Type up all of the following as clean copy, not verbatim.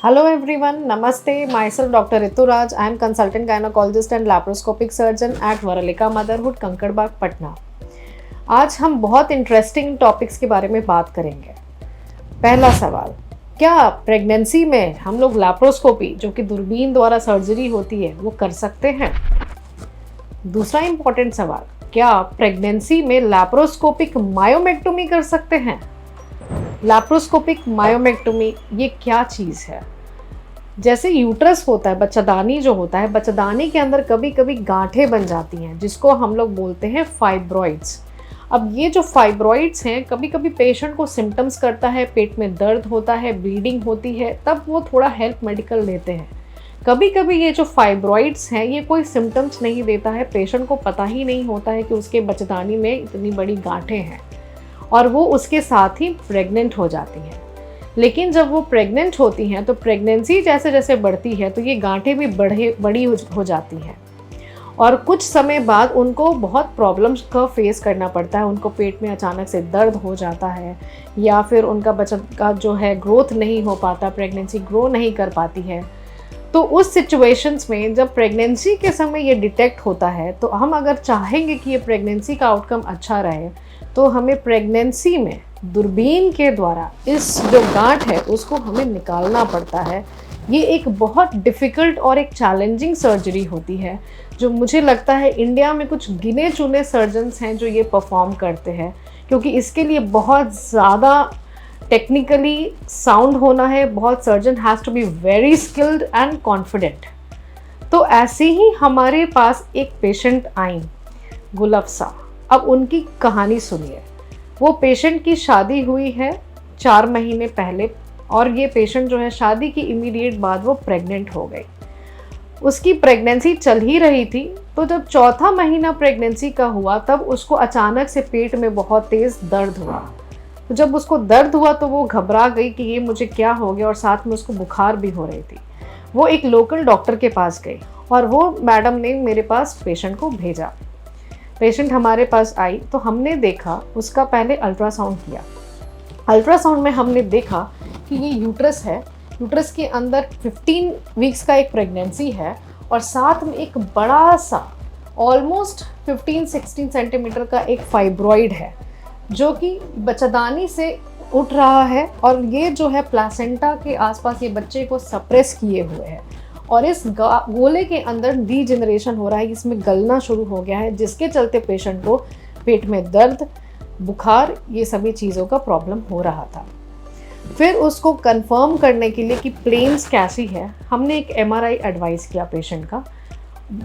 Hello everyone, Namaste. Myself Dr. Rituraj. I am consultant gynecologist and laparoscopic surgeon at Varalika Motherhood, Kankarbagh, Patna. आज हम बहुत interesting topics के बारे में बात करेंगे। पहला सवाल, क्या प्रेगनेंसी में हम लोग लैप्रोस्कोपी जो कि दूरबीन द्वारा सर्जरी होती है वो कर सकते हैं? दूसरा इंपॉर्टेंट सवाल, क्या प्रेगनेंसी में लैप्रोस्कोपिक मायोमेक्टोमी कर सकते हैं? लैप्रोस्कोपिक मायोमेक्टोमी ये क्या चीज़ है? जैसे यूट्रस होता है, बच्चादानी जो होता है, बच्चादानी के अंदर कभी कभी गांठें बन जाती हैं जिसको हम लोग बोलते हैं फाइब्रॉइड्स। अब ये जो फाइब्रॉइड्स हैं, कभी कभी पेशेंट को सिम्टम्स करता है, पेट में दर्द होता है, ब्लीडिंग होती है, तब वो थोड़ा हेल्प मेडिकल लेते हैं। कभी कभी ये जो फाइब्रॉइड्स हैं ये कोई सिम्टम्स नहीं देता है, पेशेंट को पता ही नहीं होता है कि उसके बच्चादानी में इतनी बड़ी गांठें हैं और वो उसके साथ ही प्रेग्नेंट हो जाती हैं। लेकिन जब वो प्रेग्नेंट होती हैं तो प्रेगनेंसी जैसे जैसे बढ़ती है तो ये गांठें भी बड़ी हो जाती हैं और कुछ समय बाद उनको बहुत प्रॉब्लम्स का फेस करना पड़ता है। उनको पेट में अचानक से दर्द हो जाता है या फिर उनका बच्चा का जो है ग्रोथ नहीं हो पाता, प्रेगनेंसी ग्रो नहीं कर पाती है। तो उस सिचुएशंस में जब प्रेगनेंसी के समय ये डिटेक्ट होता है तो हम अगर चाहेंगे कि ये प्रेगनेंसी का आउटकम अच्छा रहे तो हमें प्रेगनेंसी में दूरबीन के द्वारा इस जो गांठ है उसको हमें निकालना पड़ता है। ये एक बहुत डिफ़िकल्ट और एक चैलेंजिंग सर्जरी होती है जो मुझे लगता है इंडिया में कुछ गिने चुने सर्जन्स हैं जो ये परफॉर्म करते हैं, क्योंकि इसके लिए बहुत ज़्यादा टेक्निकली साउंड होना है। बहुत surgeon has to be very skilled and confident. तो ऐसे ही हमारे पास एक पेशेंट आई, गुलफ्सा। अब उनकी कहानी सुनिए। वो पेशेंट की शादी हुई है 4 महीने पहले और ये पेशेंट जो है शादी की इमीडिएट बाद वो प्रेग्नेंट हो गई। उसकी प्रेगनेंसी चल ही रही थी, तो जब चौथा महीना प्रेगनेंसी का हुआ तब उसको अचानक से पेट में बहुत तेज़ दर्द हुआ। तो जब उसको दर्द हुआ तो वो घबरा गई कि ये मुझे क्या हो गया, और साथ में उसको बुखार भी हो रही थी। वो एक लोकल डॉक्टर के पास गई और वो मैडम ने मेरे पास पेशेंट को भेजा। पेशेंट हमारे पास आई तो हमने देखा, उसका पहले अल्ट्रासाउंड किया। अल्ट्रासाउंड में हमने देखा कि ये यूट्रस है, यूट्रस के अंदर 15 वीक्स का एक प्रेगनेंसी है और साथ में एक बड़ा सा ऑलमोस्ट 15-16 सेंटीमीटर का एक फाइब्रॉइड है जो कि बच्चादानी से उठ रहा है और ये जो है प्लासेंटा के आसपास ये बच्चे को सप्रेस किए हुए है और इस गोले के अंदर डीजेनरेशन हो रहा है, इसमें गलना शुरू हो गया है, जिसके चलते पेशेंट को पेट में दर्द, बुखार, ये सभी चीज़ों का प्रॉब्लम हो रहा था। फिर उसको कंफर्म करने के लिए कि प्लेन्स कैसी है, हमने एक MRI एडवाइस किया पेशेंट का।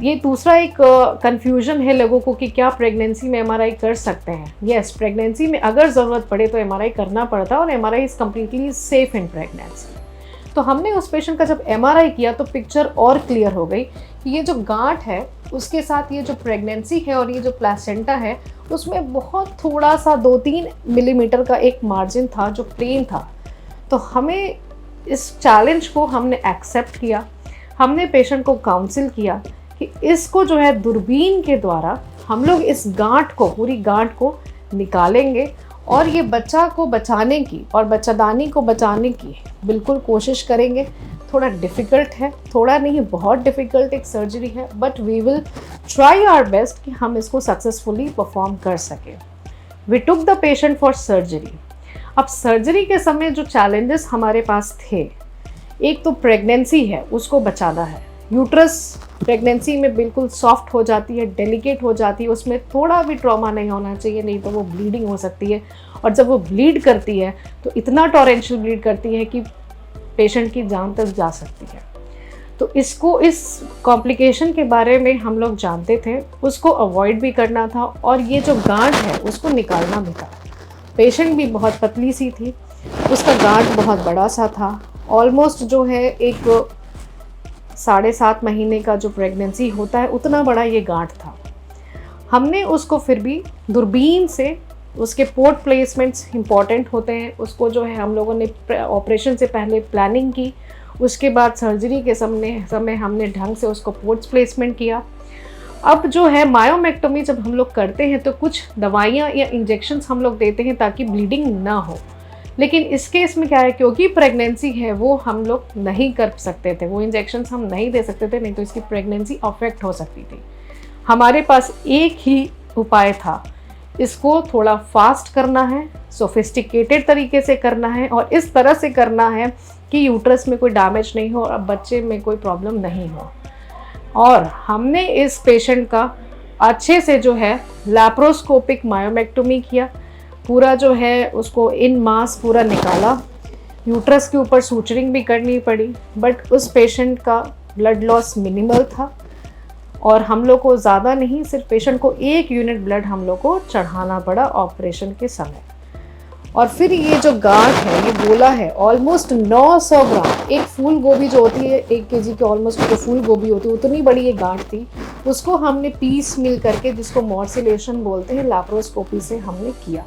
ये दूसरा एक कंफ्यूजन है लोगों को कि क्या प्रेगनेंसी में MRI कर सकते हैं। यस, प्रेगनेंसी में अगर ज़रूरत पड़े तो MRI करना पड़ता है और MRI is completely safe in pregnancy. तो हमने उस पेशेंट का जब MRI किया तो पिक्चर और क्लियर हो गई कि ये जो गांठ है उसके साथ ये जो प्रेगनेंसी है और ये जो प्लासेंटा है उसमें बहुत थोड़ा सा 2-3 मिलीमीटर का एक मार्जिन था जो प्लेन था। तो हमें इस चैलेंज को हमने एक्सेप्ट किया। हमने पेशेंट को काउंसिल किया कि इसको जो है दूरबीन के द्वारा हम लोग इस गांठ को, पूरी गांठ को निकालेंगे और ये बच्चा को बचाने की और बच्चादानी को बचाने की बिल्कुल कोशिश करेंगे। थोड़ा डिफ़िकल्ट है, थोड़ा नहीं बहुत डिफ़िकल्ट एक सर्जरी है, but we will try our best कि हम इसको सक्सेसफुली परफॉर्म कर सकें। We took the patient for surgery. अब सर्जरी के समय जो चैलेंजेस हमारे पास थे, एक तो प्रेगनेंसी है, उसको बचाना है। यूट्रस प्रेगनेंसी में बिल्कुल सॉफ्ट हो जाती है, डेलिकेट हो जाती है, उसमें थोड़ा भी ट्रॉमा नहीं होना चाहिए, नहीं तो वो ब्लीडिंग हो सकती है। और जब वो ब्लीड करती है तो इतना टॉरेंशियल ब्लीड करती है कि पेशेंट की जान तक जा सकती है। तो इसको, इस कॉम्प्लिकेशन के बारे में हम लोग जानते थे, उसको अवॉइड भी करना था और ये जो गांठ है उसको निकालना भी था। पेशेंट भी बहुत पतली सी थी, उसका गांठ बहुत बड़ा सा था, ऑलमोस्ट जो है एक 7.5 महीने का जो प्रेगनेंसी होता है उतना बड़ा ये गांठ था। हमने उसको फिर भी दूरबीन से, उसके पोर्ट प्लेसमेंट्स इंपॉर्टेंट होते हैं, उसको जो है हम लोगों ने ऑपरेशन से पहले प्लानिंग की, उसके बाद सर्जरी के समय हमने ढंग से उसको पोर्ट्स प्लेसमेंट किया। अब जो है मायोमेक्टोमी जब हम लोग करते हैं तो कुछ दवाइयाँ या इंजेक्शंस हम लोग देते हैं ताकि ब्लीडिंग ना हो। लेकिन इस केस में क्या है, क्योंकि प्रेगनेंसी है वो हम लोग नहीं कर सकते थे, वो इंजेक्शन हम नहीं दे सकते थे, नहीं तो इसकी प्रेगनेंसी अफेक्ट हो सकती थी। हमारे पास एक ही उपाय था, इसको थोड़ा फास्ट करना है, सोफिस्टिकेटेड तरीके से करना है और इस तरह से करना है कि यूट्रस में कोई डैमेज नहीं हो और बच्चे में कोई प्रॉब्लम नहीं हो। और हमने इस पेशेंट का अच्छे से जो है लैप्रोस्कोपिक मायोमेक्टोमी किया, पूरा जो है उसको इन मास पूरा निकाला, यूट्रस के ऊपर सूचरिंग भी करनी पड़ी, बट उस पेशेंट का ब्लड लॉस मिनिमल था और हम लोग को ज़्यादा नहीं, सिर्फ पेशेंट को 1 यूनिट ब्लड हम लोग को चढ़ाना पड़ा ऑपरेशन के समय। और फिर ये जो गांठ है, ये गोला है ऑलमोस्ट 900 ग्राम, एक फूल गोभी जो होती है 1 केजी के ऑलमोस्ट जो फूल गोभी होती है उतनी बड़ी ये गांठ थी, उसको हमने पीस मिल करके, जिसको मॉर्सिलेशन बोलते हैं, लैप्रोस्कोपी से हमने किया।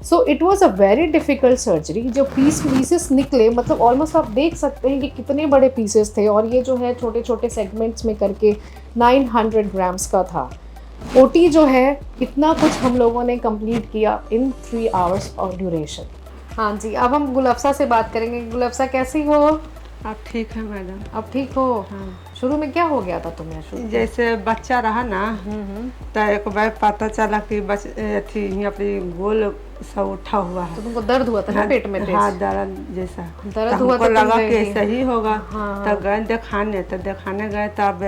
So it was a very difficult surgery. जो पीसेस निकले, मतलब ऑलमोस्ट आप देख सकते हैं कि कितने बड़े पीसेस थे, और ये जो है छोटे छोटे सेगमेंट्स में करके 900 ग्राम्स का था। ओटी जो है इतना कुछ हम लोगों ने कंप्लीट किया इन 3 आवर्स ऑफ ड्यूरेशन। हाँ जी, अब हम गुलफ्सा से बात करेंगे। गुलफ्सा कैसी हो? अब ठीक है मैडम। अब ठीक हो? हाँ। शुरू में क्या हो गया था तुम्हें? शुरू जैसे बच्चा रहा ना, तो एक बार पता चला कि थी अपनी गोल सब उठा हुआ है। तो तुमको दर्द हुआ था ना पेट में? हाँ, दर्द जैसा दर्द हुआ तो लगा कि सही होगा। हाँ। तब गए दिखाने गए, तब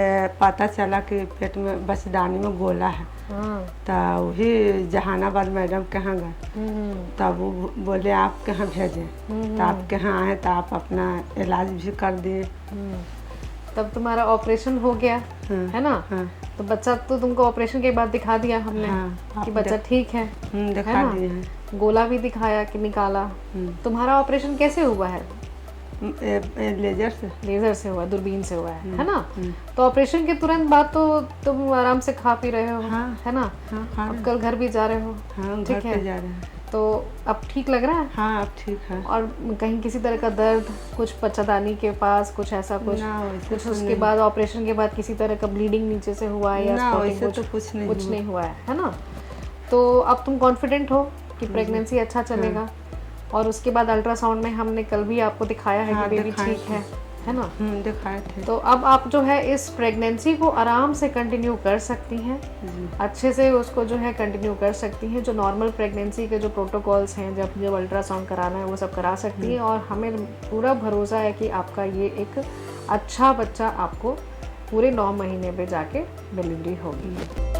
पता चला कि पेट में बच्चेदानी में गोला है। हाँ। तो वही जहानाबाद मैडम के यहाँ गए, तब वो बोले आपके यहाँ भेजें, तो आपके यहाँ आए तो आप अपना इलाज भी कर दिए। तब तुम्हारा ऑपरेशन हो गया, है ना? हाँ। तो बच्चा तो तुमको ऑपरेशन के बाद दिखा दिया हमने। हाँ, कि बच्चा ठीक है। दिखा दिए हैं। गोला भी दिखाया कि निकाला। तुम्हारा ऑपरेशन कैसे हुआ है? लेजर से हुआ, दूरबीन से हुआ है ना? तो ऑपरेशन के तुरंत बाद तो तुम आराम से खा पी रहे हो, है ना? अब कल घर भी जा रहे हो? ठीक है, जा रहे हैं। तो अब ठीक लग रहा है? हाँ, अब ठीक है। और कहीं किसी तरह का दर्द, कुछ बच्चादानी के पास कुछ ऐसा कुछ उसके बाद ऑपरेशन के बाद किसी तरह का ब्लीडिंग नीचे से हुआ है या कुछ नहीं हुआ है ना? तो अब तुम कॉन्फिडेंट हो कि प्रेगनेंसी अच्छा चलेगा? और उसके बाद अल्ट्रासाउंड में हमने कल भी आपको दिखाया है कि बेबी ठीक है ना? दिखाए थे। तो अब आप जो है इस प्रेगनेंसी को आराम से कंटिन्यू कर सकती हैं, अच्छे से उसको जो है कंटिन्यू कर सकती हैं। जो नॉर्मल प्रेगनेंसी के जो प्रोटोकॉल्स हैं, जब अल्ट्रासाउंड कराना है वो सब करा सकती हैं। और हमें पूरा भरोसा है कि आपका ये एक अच्छा बच्चा आपको पूरे 9 महीने पे जाके डिलीवरी होगी।